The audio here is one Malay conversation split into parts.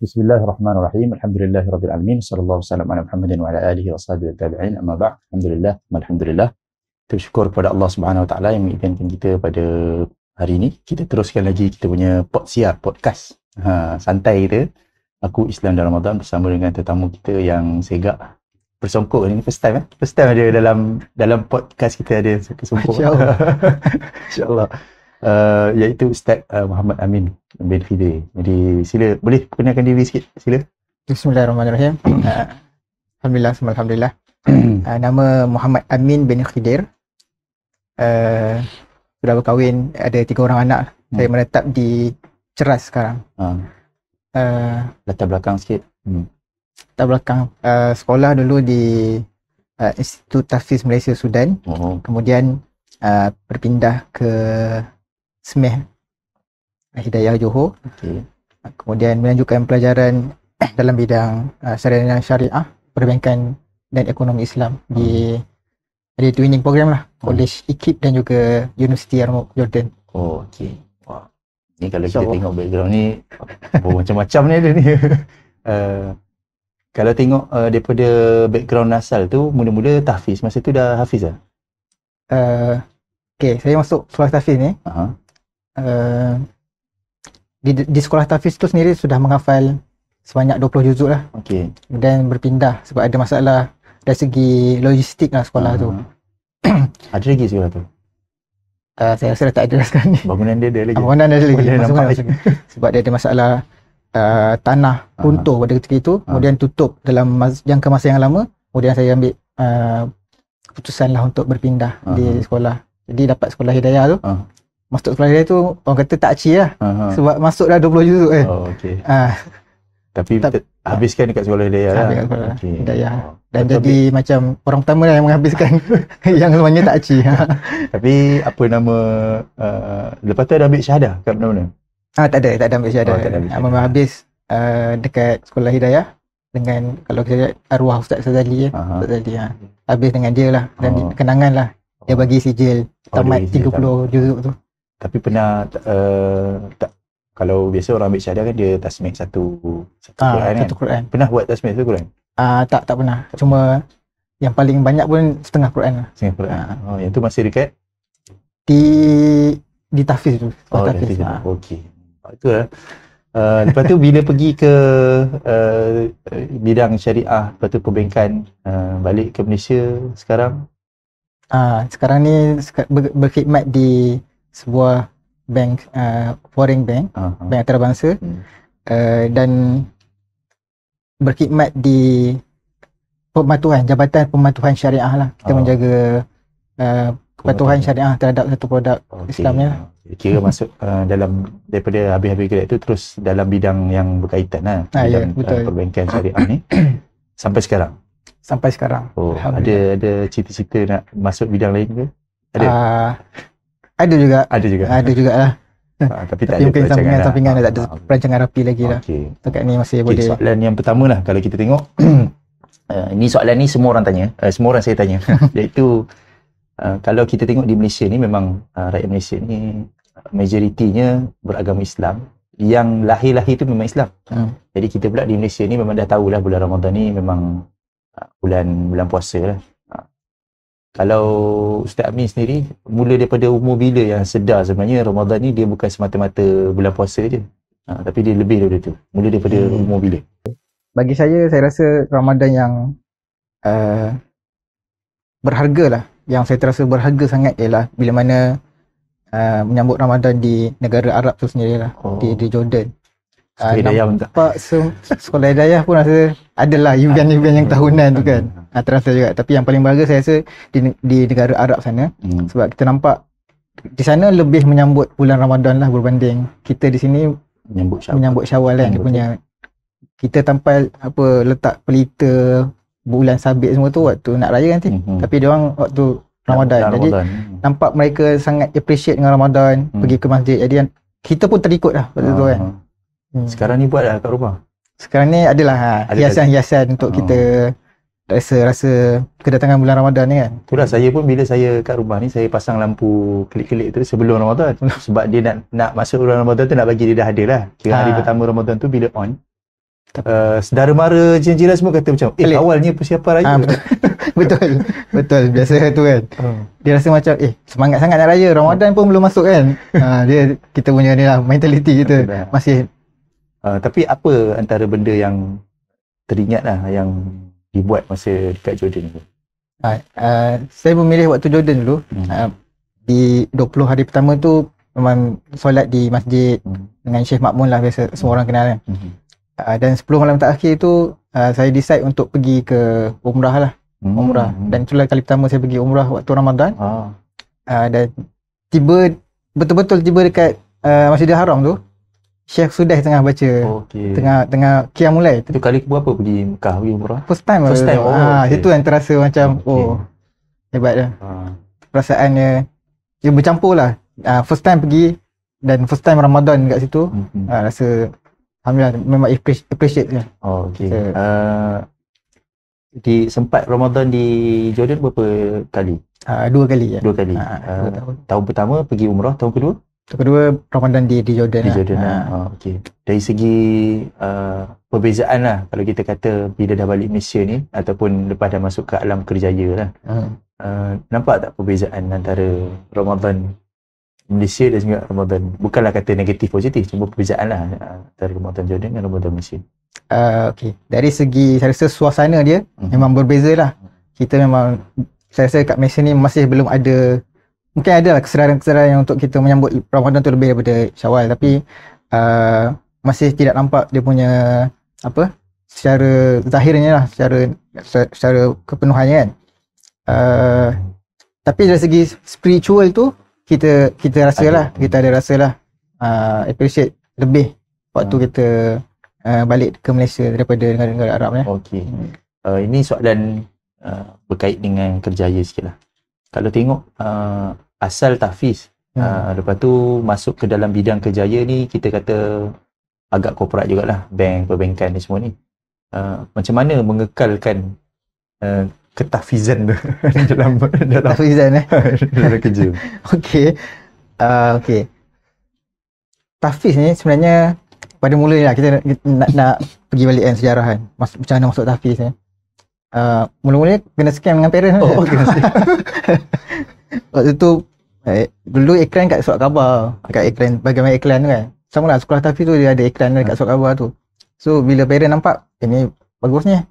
Bismillahirrahmanirrahim. Alhamdulillahirabbil alamin. Sallallahu wasallam ala Muhammadin wa ala alihi washabihi tabi'in. Amma ba'd. Alhamdulillah. Kita bersyukur kepada Allah Subhanahu wa taala yang mengizinkan kita pada hari ini. Kita teruskan lagi kita punya podcast. Santai kita. Aku Islam dalam Ramadan bersama dengan tetamu kita yang segak bersongkok ini first time ada dalam podcast kita ada bersongkok. Insya-Allah. Iaitu Ustaz Muhammad Amin bin Khidir. Jadi sila boleh perkenalkan diri sikit, sila. Bismillahirrahmanirrahim. Alhamdulillah. Nama Muhammad Amin bin Khidir. Sudah berkahwin, ada 3 orang anak. Saya menetap di Ceras sekarang. Latar belakang sikit. Latar belakang sekolah dulu di Institut Tahfiz Malaysia Sudan. Kemudian berpindah ke SMEH Hidayah Johor. Kemudian melanjutkan pelajaran dalam bidang sarjana syariah, perbankan dan ekonomi Islam di ada twinning program lah, College IKIP dan juga University Yarmouk Jordan. Okey. Wah. Ni kalau kita tengok background ni macam-macam ni ada ni. Kalau tengok daripada background asal tu, mula-mula tahfiz, masa tu dah hafiz dah? Okey, saya masuk sekolah tahfiz ni. Di sekolah tahfiz tu sendiri sudah menghafal sebanyak 20 juzuk lah. Okey. Dan berpindah sebab ada masalah dari segi logistik lah sekolah tu. Ada lagi sekolah tu? Saya rasa dah tak ada dah sekarang ni. Bangunan dia ada lagi? Bangunan ada lagi. Boleh nampak lagi. Sebab dia ada masalah tanah runtuh pada ketika itu. Kemudian tutup dalam jangka masa yang lama. Kemudian saya ambil keputusan lah untuk berpindah di sekolah. Jadi dapat sekolah Hidayah tu. Masuk sekolah Hidayah tu orang kata tak ci lah. Sebab masuk dah 20 juzuk kan. Okey. Tapi habiskan dekat sekolah Hidayah lah. Hidayah. Dan jadi macam orang pertama lah yang menghabiskan yang semuanya tak ci. Tapi apa nama lepas tu ada ambil syahadah kat mana-mana? Tak ada ambil syahadah. Memang habis dekat sekolah Hidayah dengan kalau kita lihat arwah Ustaz Sazali habis dengan dia lah dan kenangan lah. Dia bagi sijil tamat 30 juzuk tu. Tapi pernah tak, kalau biasa orang ambil syahadah kan dia tasmih satu Quran kan? Satu Quran. Pernah buat tasmih satu Quran? Tak pernah. Cuma yang paling banyak pun setengah Quran lah. Setengah Quran. Yang tu masih dekat? Di tahfiz tu. Tahfiz. Okey. Itu lah. Lepas tu bila pergi ke bidang syariah, lepas tu perbankan, balik ke Malaysia sekarang? Sekarang ni berkhidmat di sebuah bank, foreign bank, bank antarabangsa, dan berkhidmat di Jabatan Pematuhan Syariah lah. Kita menjaga kepatuhan syariah terhadap satu produk Islam ni lah. Kira masuk dalam daripada habis-habis kedai tu terus dalam bidang yang berkaitan lah. Bidang perbankan syariah ni sampai sekarang? Sampai sekarang. Ada cita-cita nak masuk bidang lain ke? Ada? Ada juga. Ada juga lah. Tapi tak mungkin ada sampingan tak ada perancangan rapi lagi lah. Dekat ni masih boleh. Soalan yang pertama lah kalau kita tengok ini soalan ni semua orang tanya, semua orang saya tanya iaitu kalau kita tengok di Malaysia ni memang rakyat Malaysia ni majoritinya beragama Islam. Yang lahir-lahir tu memang Islam. Jadi kita pula di Malaysia ni memang dah tahulah bulan Ramadan ni memang bulan puasa lah. Kalau Ustaz Amin sendiri, mula daripada umur bila yang sedar sebenarnya Ramadan ni dia bukan semata-mata bulan puasa je, tapi dia lebih daripada tu? Mula daripada umur bila? Bagi saya rasa Ramadan yang berharga lah, yang saya terasa berharga sangat ialah bila mana menyambut Ramadan di negara Arab tu sendirilah, di Jordan. Nampak sekolah Hidayah pun rasa adalah event-event yang tahunan tu kan. Terasa juga. Tapi yang paling berharga saya rasa di negara Arab sana. Sebab kita nampak di sana lebih menyambut bulan Ramadan lah berbanding kita di sini menyambut Syawal kan. Dia punya kita tampal letak pelita bulan sabit semua tu waktu nak raya nanti. Tapi dia orang waktu Ramadan. Jadi nampak mereka sangat appreciate dengan Ramadan, pergi ke masjid. Jadi kita pun terikut lah waktu tu kan. Sekarang ni buat dah kat rumah? Sekarang ni adalah hiasan-hiasan untuk kita rasa kedatangan bulan Ramadan ni kan. Itulah saya pun bila saya kat rumah ni saya pasang lampu kelip-kelip tu sebelum Ramadan. Sebab dia nak masuk bulan Ramadan tu nak bagi dia dah ada lah. Kira hari pertama Ramadan tu bila on Saudara mara jiran-jiran semua kata macam awalnya persiapan raya. Betul biasa tu kan. Dia rasa macam semangat sangat nak raya, Ramadan pun belum masuk kan. Dia kita punya ni lah mentaliti kita masih. Tapi apa antara benda yang teringat lah yang dibuat masa dekat Jordan tu? Saya memilih waktu Jordan dulu. Di 20 hari pertama tu memang solat di masjid dengan Syekh Makmun lah, biasa semua orang kenal kan. Dan 10 malam terakhir tu saya decide untuk pergi ke umrah lah. Umrah. Dan itulah kali pertama saya pergi umrah waktu Ramadan. Dan betul-betul tiba dekat Masjidil Haram tu, Syekh sudah tengah baca. Tengah qiyam mulai. Itu kali berapa pergi Mekah, pergi umrah? First time. Itu yang terasa macam hebat dah. Perasaannya dia bercampur lah. First time pergi dan first time Ramadan kat situ. Rasa alhamdulillah, memang appreciate je. Sempat Ramadan di Jordan berapa kali? 2 kali ya. 2 kali. Tahun pertama pergi umrah, tahun kedua? Tahun kedua Ramadan di Jordan. Di Jordan okey. Dari segi perbezaan lah, kalau kita kata bila dah balik Malaysia ni ataupun lepas dah masuk ke alam kerjaya lah. Nampak tak perbezaan antara Ramadan Malaysia dan juga Ramadan, bukanlah kata negatif positif, cuma perbezaan lah antara Ramadan Jordan dan Ramadan Malaysia. Okey, dari segi saya rasa suasana dia memang berbeza lah. Kita memang, saya rasa kat Malaysia ni masih belum ada, mungkin ada lah kesedaran yang untuk kita menyambut Ramadan tu lebih daripada Syawal, tapi masih tidak nampak dia punya secara zahirnya lah, secara kepenuhannya kan. Tapi dari segi spiritual tu kita rasalah, kita ada rasalah appreciate lebih waktu kita balik ke Malaysia daripada negara-negara Arab ni. Okey. Ini soalan berkait dengan kerjaya sikit lah. Kalau tengok asal tahfiz, lepas tu masuk ke dalam bidang kerjaya ni, kita kata agak korporat jugalah, bank, perbankan ni semua ni. Macam mana mengekalkan ketahfizan tu dalam tahfizan dalam kerja? Okey. Tahfiz ni sebenarnya pada mulanya lah, kita nak pergi balik kan sejarah kan, macam mana masuk tahfiz ni. Mula-mula kena scam dengan parents. Kena scam. Waktu tu dulu iklan kat surat khabar, kat iklan, bagaimana iklan tu kan, sama lah sekolah tahfiz tu dia ada iklan kat surat khabar tu. So bila parents nampak ini bagusnya,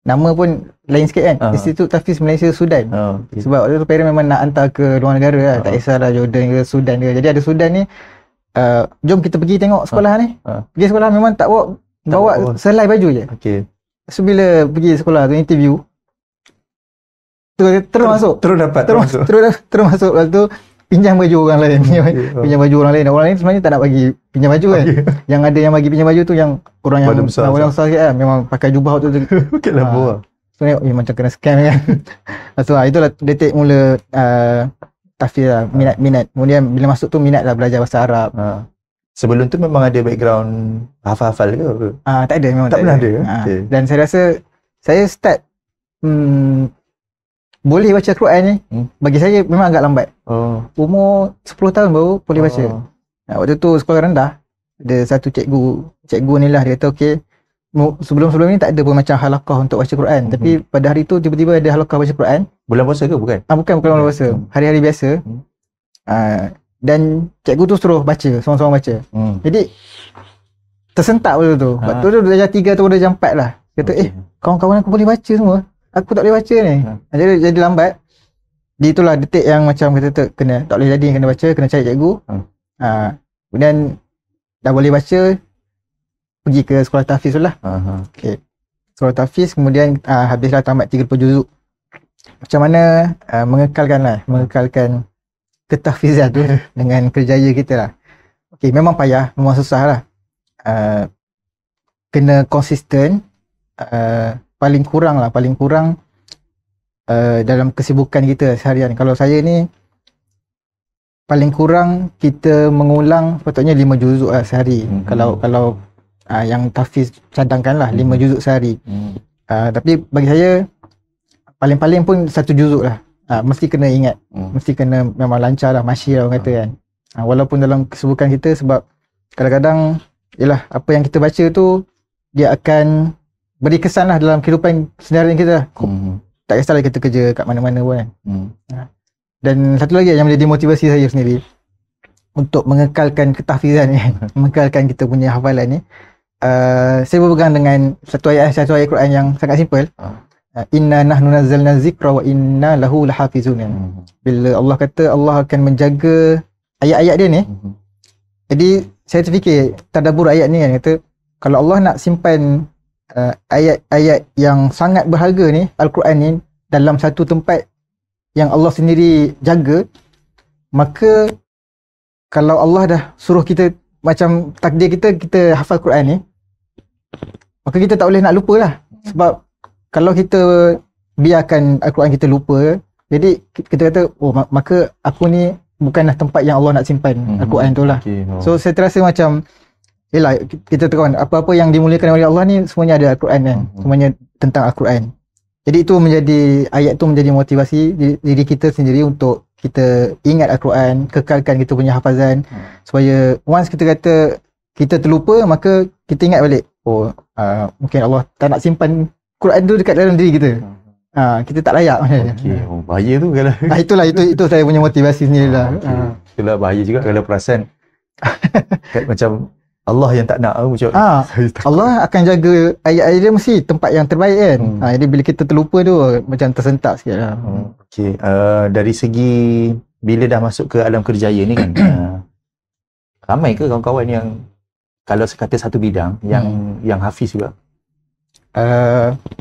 nama pun lain sikit kan, Institut Tahfiz Malaysia Sudan. Sebab waktu tu parents memang nak hantar ke luar negara lah, tak kisahlah Jordan ke Sudan ke. Jadi ada Sudan ni, jom kita pergi tengok sekolah ni. Pergi sekolah memang tak bawa selai baju je. So bila pergi sekolah tu interview, terus masuk. Terus masuk. Lepas tu pinjam baju orang lain. Pinjam baju orang lain. Orang lain sebenarnya tak nak bagi pinjam baju kan. Yang ada yang bagi pinjam baju tu yang orang yang orang besar sikit kan. Memang pakai jubah tu. Bukitlah bawah. So macam kena scam kan. So itulah detik mula tahfiz lah, minat. Kemudian bila masuk tu minat lah belajar bahasa Arab. Sebelum tu memang ada background hafal-hafal ke apa? Tak ada, memang tak pernah ada. Dan saya rasa saya start boleh baca Quran ni bagi saya memang agak lambat. Umur 10 tahun baru boleh baca. Waktu tu sekolah rendah, ada satu cikgu ni lah, dia kata okey, sebelum ni tak ada pun macam halaqah untuk baca Quran. Tapi pada hari tu tiba-tiba ada halaqah baca Quran. Bulan puasa ke bukan? Bukan bulan puasa. Hari-hari biasa. Dan cikgu tu suruh baca, seorang-seorang baca. Jadi tersentak waktu tu. Waktu tu darjah 3 atau darjah 4 lah. Kata kawan-kawan aku boleh baca semua, aku tak boleh baca ni. Jadi lambat. Di itulah detik yang macam kata tak boleh jadi, kena baca, kena cari cikgu. Kemudian dah boleh baca, pergi ke sekolah tahfiz tu lah. Okay. Sekolah tahfiz, kemudian habislah tamat 30 juzuk. Macam mana mengekalkan ketahfizan tu dengan kerjaya kita lah. Okay, memang payah, memang susah lah. Kena konsisten, paling kurang dalam kesibukan kita seharian. Kalau saya ni paling kurang kita mengulang patutnya 5 juzuk lah sehari. Kalau yang tahfiz cadangkan lah 5 juzuk sehari. Tapi bagi saya paling-paling pun 1 juzuk lah. Mesti kena ingat, mesti kena memang lancar lah, masyi lah orang kata kan. Walaupun dalam kesibukan kita, sebab kadang-kadang yalah, apa yang kita baca tu dia akan beri kesan lah dalam kehidupan seharian kita. Tak kisahlah kita kerja kat mana-mana pun kan. Dan satu lagi yang menjadi motivasi saya sendiri untuk mengekalkan ketahfizan ni, mengekalkan kita punya hafalan ni, saya berpegang dengan satu ayat Quran yang sangat simple. Inna nahnu nazzalna dzikra wa inna lahu lahafizun. Bila Allah kata Allah akan menjaga ayat-ayat dia ni, jadi saya terfikir tadabbur ayat ni kan, kata kalau Allah nak simpan ayat-ayat yang sangat berharga ni, Al-Quran ni, dalam satu tempat yang Allah sendiri jaga, maka kalau Allah dah suruh kita, macam takdir kita hafal Quran ni, maka kita tak boleh nak lupa lah. Sebab kalau kita biarkan Al-Quran kita lupa, jadi kita kata, oh maka aku ni bukanlah tempat yang Allah nak simpan Al-Quran tu lah. So saya terasa macam, yelah, kita tahu kan, apa-apa yang dimuliakan oleh Allah ni semuanya ada Al-Quran kan, semuanya tentang Al-Quran. Jadi itu menjadi, ayat tu menjadi motivasi diri kita sendiri untuk kita ingat Al-Quran, kekalkan kita punya hafazan, supaya once kita kata kita terlupa, maka kita ingat balik, oh mungkin Allah tak nak simpan Quran tu dekat dalam diri kita. Kita tak layak. Oh, bahaya tu kalau. Itu saya punya motivasi sendiri lah. Itulah bahaya juga kalau perasan macam Allah yang tak nak macam Allah akan jaga ayat-ayat dia mesti tempat yang terbaik kan. Jadi bila kita terlupa tu macam tersentak sikit lah. Dari segi bila dah masuk ke alam kerjaya ni kan, ramai ke kawan-kawan yang kalau sekata satu bidang yang hafiz juga?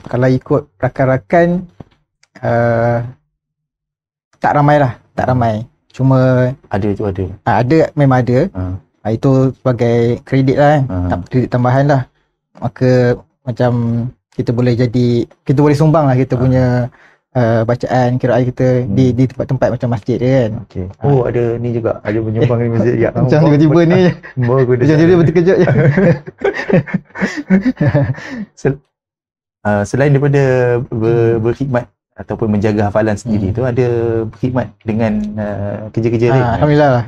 Kalau ikut rakan-rakan, tak ramai lah, tak ramai. Cuma ada, memang ada. Itu sebagai kredit lah kan, kredit tambahan lah. Maka macam kita boleh sumbang lah kita punya bacaan qiraat kita di tempat-tempat macam masjid dia kan. Ada ni juga, ada menyumbang di masjid juga. Macam tiba-tiba ni macam terkejut je. Selain daripada berkhidmat ataupun menjaga hafalan sendiri tu, ada berkhidmat dengan kerja-kerja lain? Alhamdulillah lah.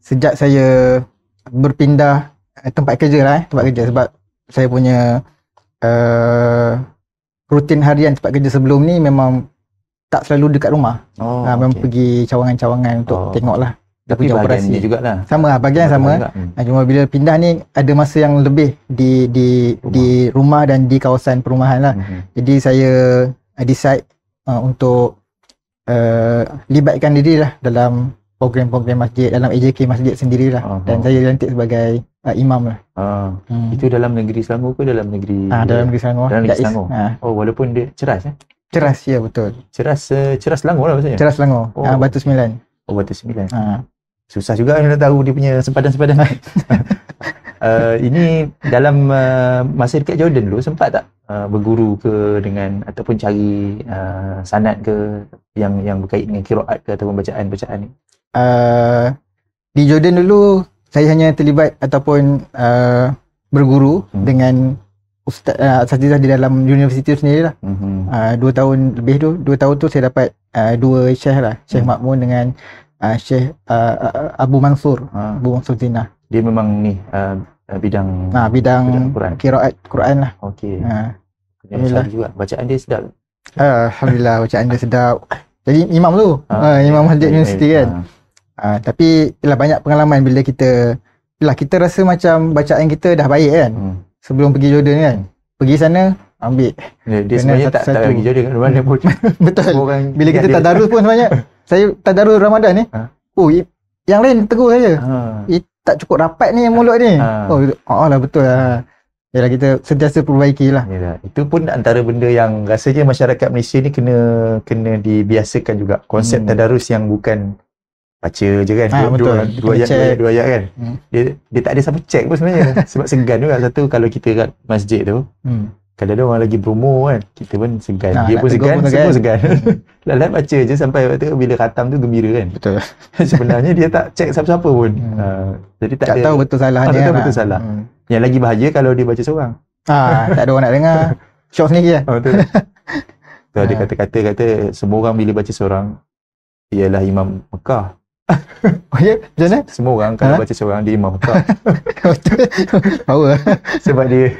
Sejak saya berpindah tempat kerja sebab saya punya rutin harian tempat kerja sebelum ni memang tak selalu dekat rumah. Memang pergi cawangan-cawangan untuk tengok lah. Tapi bahagian ni jugalah. Sama lah, bahagian sama. Cuma bila pindah ni ada masa yang lebih di rumah dan di kawasan perumahan lah. Jadi saya decide untuk libatkan diri lah dalam program-program masjid, dalam AJK masjid sendirilah. Dan saya dilantik sebagai imam lah. Itu dalam negeri Selangor ke dalam negeri? Dalam negeri Selangor. Dalam negeri Selangor. Walaupun dia ceras Ceras, ya betul. Ceras Selangor lah maksudnya? Ceras Selangor. Batu Sembilan. Batu Sembilan. Susah juga nak tahu dia punya sempadan-sempadan. Ini dalam masa dekat Jordan dulu sempat tak berguru ke dengan ataupun cari sanad ke yang berkait dengan qiraat ke ataupun bacaan-bacaan ni? Di Jordan dulu saya hanya terlibat ataupun berguru dengan ustaz asatizah di dalam universiti tu sendiri lah. 2 tahun lebih tu, 2 tahun tu saya dapat 2 syekh lah, Syekh Makmun dengan Syekh Abu Mansur, Abu Mansur Zina. Dia memang ni bidang qiraat Quran lah. Alhamdulillah juga. Bacaan dia sedap. Alhamdulillah, bacaan dia sedap. Jadi imam tu, imam masjid universiti kan. Tapi ialah banyak pengalaman bila kita rasa macam bacaan kita dah baik kan. Sebelum pergi Jordan kan. Pergi sana ambil. Dia sebenarnya tak pergi Jordan kat mana pun. Betul. Bila kita tadarus pun sebenarnya. Saya tadarus Ramadan ni. Yang lain tegur saya. Tak cukup rapat ni mulut ni. Lah betul lah. Yalah, kita sentiasa perbaiki lah. Itu pun antara benda yang rasanya masyarakat Malaysia ni kena dibiasakan juga. Konsep tadarus yang bukan baca je kan. Dua ayat kan. Dia tak ada siapa check pun sebenarnya. Sebab segan juga. Satu, kalau kita kat masjid tu, kalau ada orang lagi promo kan, kita pun segan. Dia pun segan, semua segan. Lalat baca je sampai waktu bila khatam tu gembira kan. Betul. Sebenarnya dia tak check siapa-siapa pun. Jadi tak tahu betul salahnya. Tak tahu betul salah. Yang lagi bahaya kalau dia baca seorang. Tak ada orang nak dengar. Syok sendiri lah. Betul. Tu ada kata semua orang bila baca seorang ialah Imam Mekah. Oh ya, macam mana? Semua orang kalau baca seorang dia Imam Mekah. Power. Sebab dia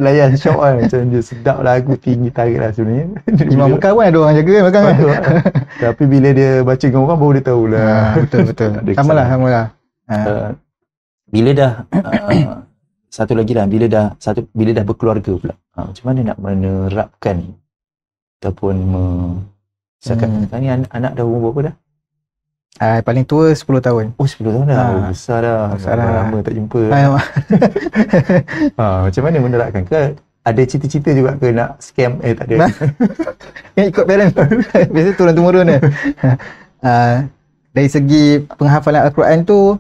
layan syok kan. Macam dia sedap lagu tinggi tarik lah sebenarnya. Imam Mekah pun ada orang jaga kan belakang kan. Tapi bila dia baca dengan orang baru dia tahulah. Betul. Samalah. Bila dah satu lagi lah, bila dah berkeluarga pula. Macam mana nak menerapkan ataupun misalkan ni anak dah umur berapa dah? Paling tua 10 tahun. Oh 10 tahun dah. Besar dah. Lama tak jumpa. Macam mana menerapkan ke? Ada cita-cita juga ke nak scam? Tak ada. Ikut parent. Biasa turun-temurun ni. Dari segi penghafalan Al-Quran tu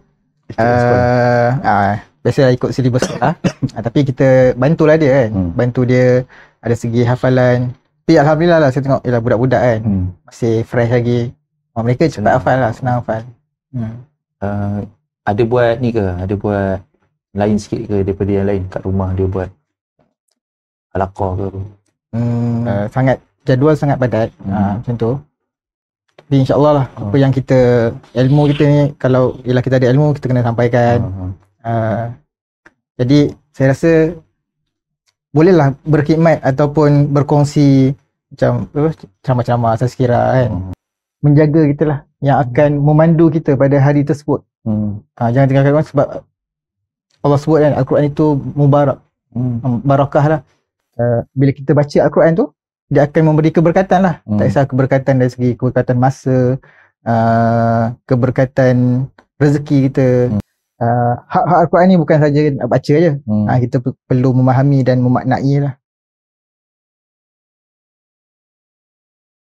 biasalah ikut silibus sekolah. Tapi kita bantulah dia kan. Bantu dia ada segi hafalan. Tapi alhamdulillah lah saya tengok budak-budak kan masih fresh lagi. Mereka cepat hafal lah, senang hafal. Ada buat ni ke? Ada buat lain sikit ke daripada yang lain kat rumah dia buat halaqah ke? Jadual sangat padat. Macam tu. Tapi insyaAllah lah apa yang ilmu kita ni, kalau ialah kita ada ilmu kita kena sampaikan. Jadi saya rasa bolehlah berkhidmat ataupun berkongsi macam ceramah-ceramah asas kira kan. Menjaga kita lah yang akan memandu kita pada hari tersebut. Jangan tinggalkan orang sebab Allah sebut kan Al-Quran itu mubarak. Barakah lah. Bila kita baca Al-Quran tu dia akan memberi keberkatan lah. Tak kisah keberkatan dari segi keberkatan masa, keberkatan rezeki kita. Hak Al-Quran ni bukan saja nak baca je. Kita perlu memahami dan memaknai lah.